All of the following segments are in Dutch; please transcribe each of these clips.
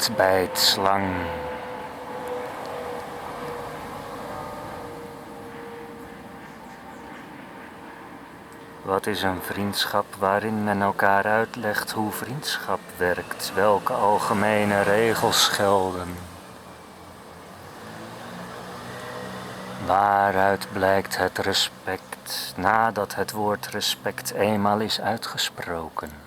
Slang bijt slang. Wat is een vriendschap waarin men elkaar uitlegt hoe vriendschap werkt, welke algemene regels gelden? Waaruit blijkt het respect nadat het woord respect eenmaal is uitgesproken?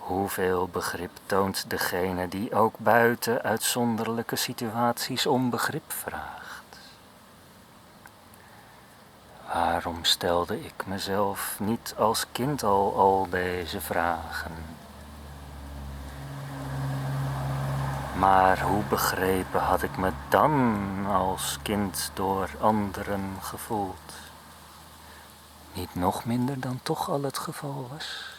Hoeveel begrip toont degene die ook buiten uitzonderlijke situaties om begrip vraagt? Waarom stelde ik mezelf niet als kind al deze vragen? Maar hoe begrepen had ik me dan als kind door anderen gevoeld? Niet nog minder dan toch al het geval was?